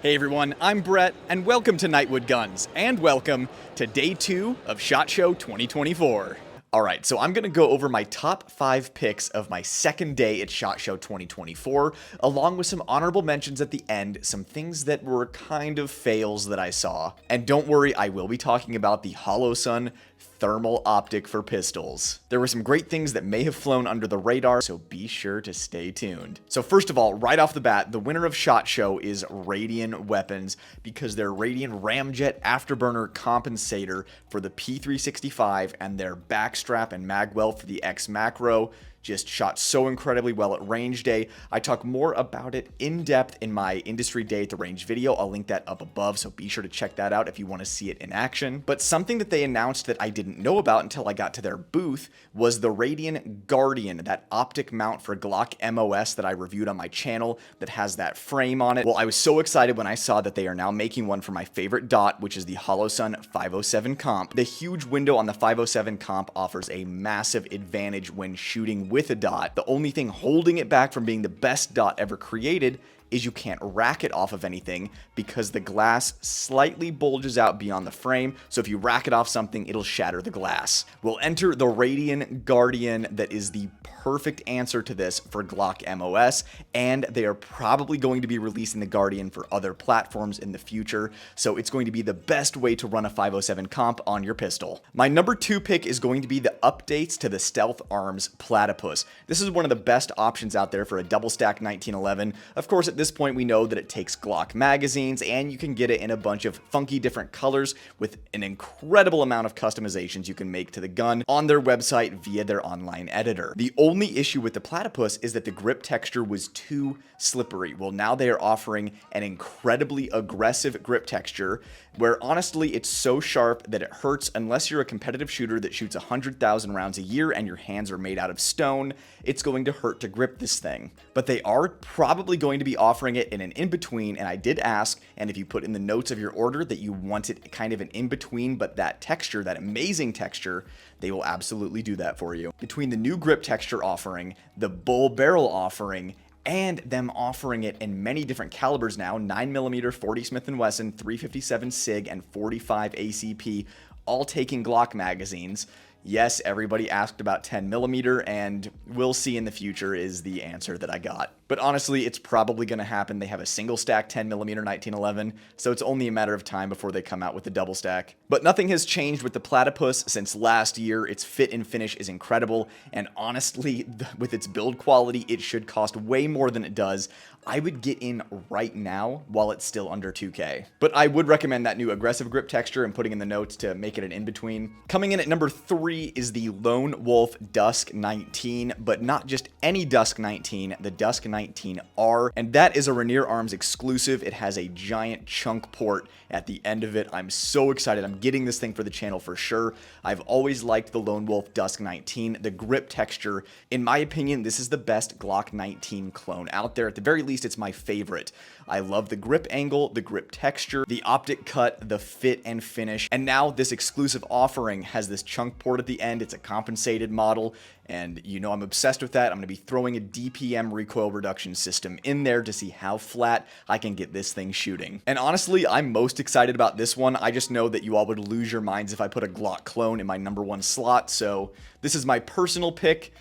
Hey everyone, I'm Brett, and welcome to Nightwood Guns, and welcome to Day 2 of SHOT Show 2024. Alright, so I'm going to go over my top 5 picks of my second day at SHOT Show 2024, along with some honorable mentions at the end, some things that were kind of fails that I saw. And don't worry, I will be talking about the Holosun thermal optic for pistols. There were some great things that may have flown under the radar, so be sure to stay tuned. So first of all, right off the bat, the winner of SHOT Show is Radian Weapons, because their Radian Ramjet Afterburner Compensator for the P365 and their backstrap and magwell for the X Macro just shot so incredibly well at range day. I talk more about it in depth in my industry day at the range video. I'll link that up above, so be sure to check that out if you want to see it in action. But something that they announced that I didn't know about until I got to their booth was the Radian Guardian, that optic mount for Glock MOS that I reviewed on my channel that has that frame on it. Well, I was so excited when I saw that they are now making one for my favorite dot, which is the Holosun 507 Comp. The huge window on the 507 Comp offers a massive advantage when shooting with a dot. The only thing holding it back from being the best dot ever created is you can't rack it off of anything because the glass slightly bulges out beyond the frame, so if you rack it off something, it'll shatter the glass. We'll enter the Radian Guardian that is the perfect answer to this for Glock MOS, and they are probably going to be releasing the Guardian for other platforms in the future, so it's going to be the best way to run a 507 comp on your pistol. My number 2 pick is going to be the updates to the Stealth Arms Platypus. This is one of the best options out there for a double stack 1911. Of course, at this point we know that it takes Glock magazines, and you can get it in a bunch of funky different colors with an incredible amount of customizations you can make to the gun on their website via their online editor. The only issue with the Platypus is that the grip texture was too slippery. Well, now they are offering an incredibly aggressive grip texture where honestly it's so sharp that it hurts unless you're a competitive shooter that shoots 100,000 rounds a year and your hands are made out of stone. It's going to hurt to grip this thing. But they are probably going to be offering it in an in-between, and I did ask, and if you put in the notes of your order that you want it kind of an in-between, but that texture, that amazing texture, they will absolutely do that for you. Between the new grip texture offering, the bull barrel offering, and them offering it in many different calibers now, 9mm 40 Smith & Wesson, 357 SIG, and 45 ACP, all taking Glock magazines. Yes, everybody asked about 10mm, and we'll see in the future is the answer that I got. But honestly, it's probably going to happen. They have a single stack 10mm 1911, so it's only a matter of time before they come out with the double stack. But nothing has changed with the Platypus since last year. Its fit and finish is incredible, and honestly, with its build quality, it should cost way more than it does. I would get in right now while it's still under 2K. But I would recommend that new aggressive grip texture and putting in the notes to make it an in-between. Coming in at number 3 is the Lone Wolf Dusk 19, but not just any Dusk 19, the Dusk 19R, and that is a Rainier Arms exclusive. It has a giant chunk port at the end of it. I'm so excited. I'm getting this thing for the channel for sure. I've always liked the Lone Wolf Dusk 19. The grip texture, in my opinion, this is the best Glock 19 clone out there. At the very least, it's my favorite. I love the grip angle, the grip texture, the optic cut, the fit and finish, and now this exclusive offering has this chunk port at the end. It's a compensated model, and you know I'm obsessed with that. I'm going to be throwing a DPM recoil reduction system in there to see how flat I can get this thing shooting. And honestly, I'm most excited about this one. I just know that you all would lose your minds if I put a Glock clone in my number 1 slot, so this is my personal pick.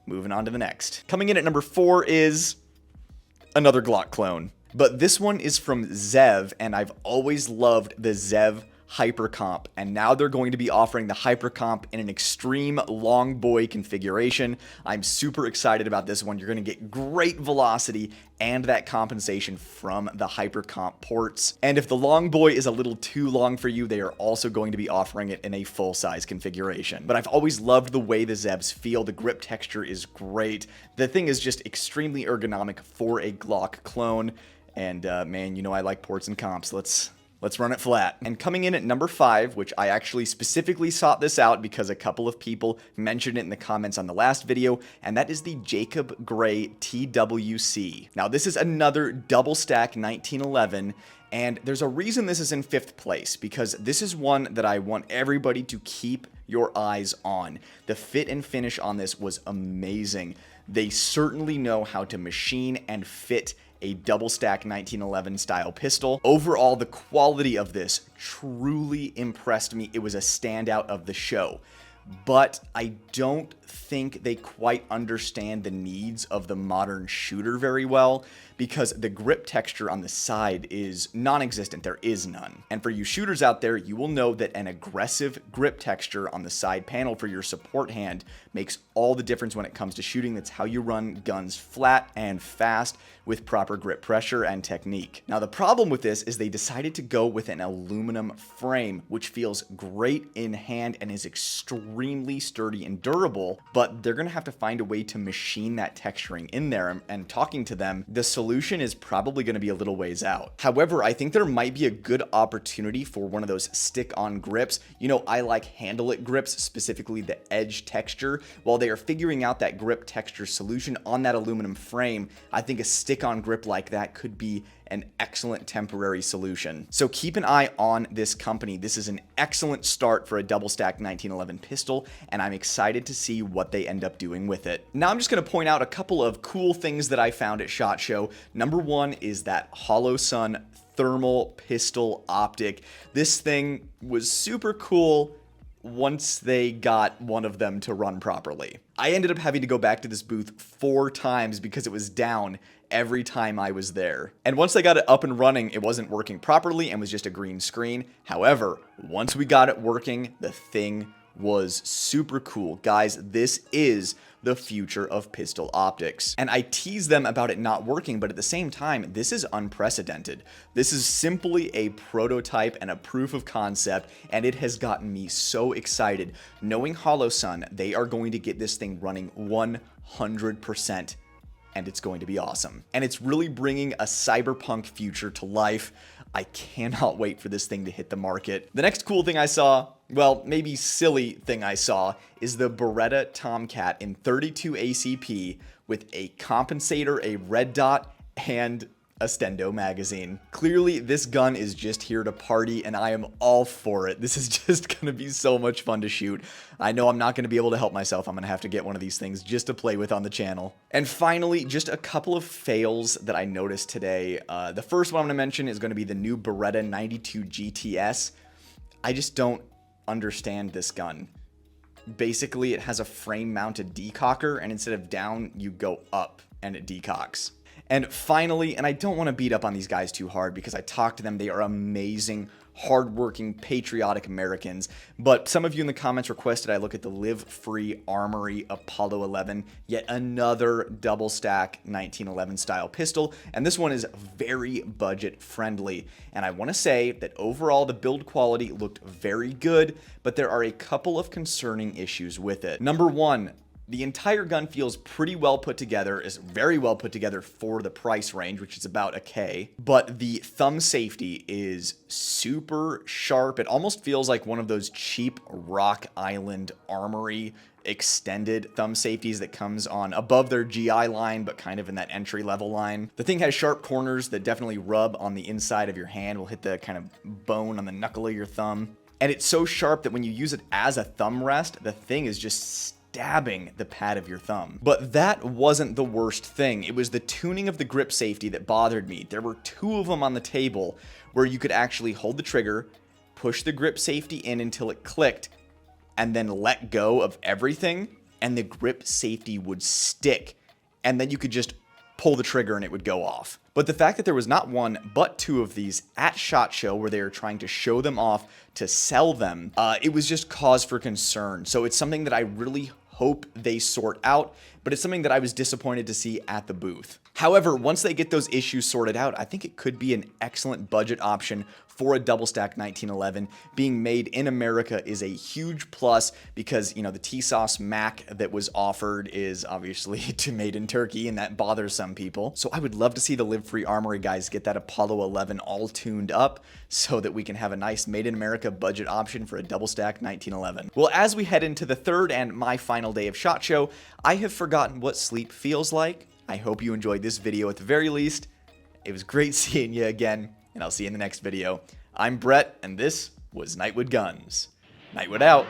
Moving on to the next. Coming in at number 4 is another Glock clone. But this one is from Zev, and I've always loved the Zev Hypercomp, and now they're going to be offering the Hypercomp in an extreme long boy configuration. I'm super excited about this one. You're going to get great velocity and that compensation from the Hypercomp ports. And if the long boy is a little too long for you, they are also going to be offering it in a full-size configuration. But I've always loved the way the Zevs feel. The grip texture is great. The thing is just extremely ergonomic for a Glock clone. And man, you know I like ports and comps. Let's run it flat. And coming in at number 5, which I actually specifically sought this out because a couple of people mentioned it in the comments on the last video, and that is the Jacob Gray TWC. Now, this is another double stack 1911, and there's a reason this is in 5th place, because this is one that I want everybody to keep your eyes on. The fit and finish on this was amazing. They certainly know how to machine and fit a double stack 1911 style pistol. Overall, the quality of this truly impressed me. It was a standout of the show. But I don't think they quite understand the needs of the modern shooter very well, because the grip texture on the side is non-existent. There is none. And for you shooters out there, you will know that an aggressive grip texture on the side panel for your support hand makes all the difference when it comes to shooting. That's how you run guns flat and fast with proper grip pressure and technique. Now, the problem with this is they decided to go with an aluminum frame, which feels great in hand and is extremely sturdy and durable, but they're gonna have to find a way to machine that texturing in there. And talking to them, the solution is probably gonna be a little ways out. However, I think there might be a good opportunity for one of those stick-on grips. You know, I like handle-it grips, specifically the edge texture. While they are figuring out that grip texture solution on that aluminum frame, I think a stick-on grip like that could be an excellent temporary solution. So keep an eye on this company. This is an excellent start for a double stack 1911 pistol, and I'm excited to see what they end up doing with it. Now I'm just going to point out a couple of cool things that I found at SHOT Show. Number one is that Hollow Sun thermal pistol optic. This thing was super cool once they got one of them to run properly. I ended up having to go back to this booth 4 times because it was down every time I was there. And once I got it up and running, it wasn't working properly and was just a green screen. However, once we got it working, the thing was super cool. Guys, this is the future of pistol optics. And I tease them about it not working, but at the same time, this is unprecedented. This is simply a prototype and a proof of concept, and it has gotten me so excited. Knowing Hollow Sun, they are going to get this thing running 100%. And it's going to be awesome. And it's really bringing a cyberpunk future to life. I cannot wait for this thing to hit the market. The next cool thing I saw, well, maybe silly thing I saw, is the Beretta Tomcat in 32 ACP with a compensator, a red dot, and a Stendo magazine. Clearly, this gun is just here to party, and I am all for it. This is just gonna be so much fun to shoot. I know I'm not gonna be able to help myself. I'm gonna have to get one of these things just to play with on the channel. And finally, just a couple of fails that I noticed today. The first one I'm gonna mention is gonna be the new Beretta 92 GTS. I just don't understand this gun. Basically, it has a frame-mounted decocker, and instead of down, you go up, and it decocks. And finally, and I don't want to beat up on these guys too hard because I talked to them, they are amazing, hardworking, patriotic Americans. But some of you in the comments requested I look at the Live Free Armory Apollo 11, yet another double stack 1911 style pistol. And this one is very budget friendly. And I want to say that overall the build quality looked very good, but there are a couple of concerning issues with it. Number one, the entire gun feels pretty well put together, is very well put together for the price range, which is about $1,000. But the thumb safety is super sharp. It almost feels like one of those cheap Rock Island Armory extended thumb safeties that comes on above their GI line, but kind of in that entry level line. The thing has sharp corners that definitely rub on the inside of your hand, will hit the kind of bone on the knuckle of your thumb. And it's so sharp that when you use it as a thumb rest, the thing is just stabbing the pad of your thumb. But that wasn't the worst thing. It was the tuning of the grip safety that bothered me. There were 2 of them on the table where you could actually hold the trigger, push the grip safety in until it clicked, and then let go of everything, and the grip safety would stick. And then you could just pull the trigger and it would go off. But the fact that there was not 1, but 2 of these at SHOT Show where they were trying to show them off to sell them, it was just cause for concern. So it's something that I really hope they sort out, but it's something that I was disappointed to see at the booth. However, once they get those issues sorted out, I think it could be an excellent budget option for a double stack 1911. Being made in America is a huge plus because, you know, the TSOS Mac that was offered is obviously made in Turkey, and that bothers some people. So I would love to see the Live Free Armory guys get that Apollo 11 all tuned up so that we can have a nice made in America budget option for a double stack 1911. Well, as we head into the third and my final day of SHOT Show, I have forgotten what sleep feels like. I hope you enjoyed this video at the very least. It was great seeing you again, and I'll see you in the next video. I'm Brett, and this was Nightwood Guns. Nightwood out.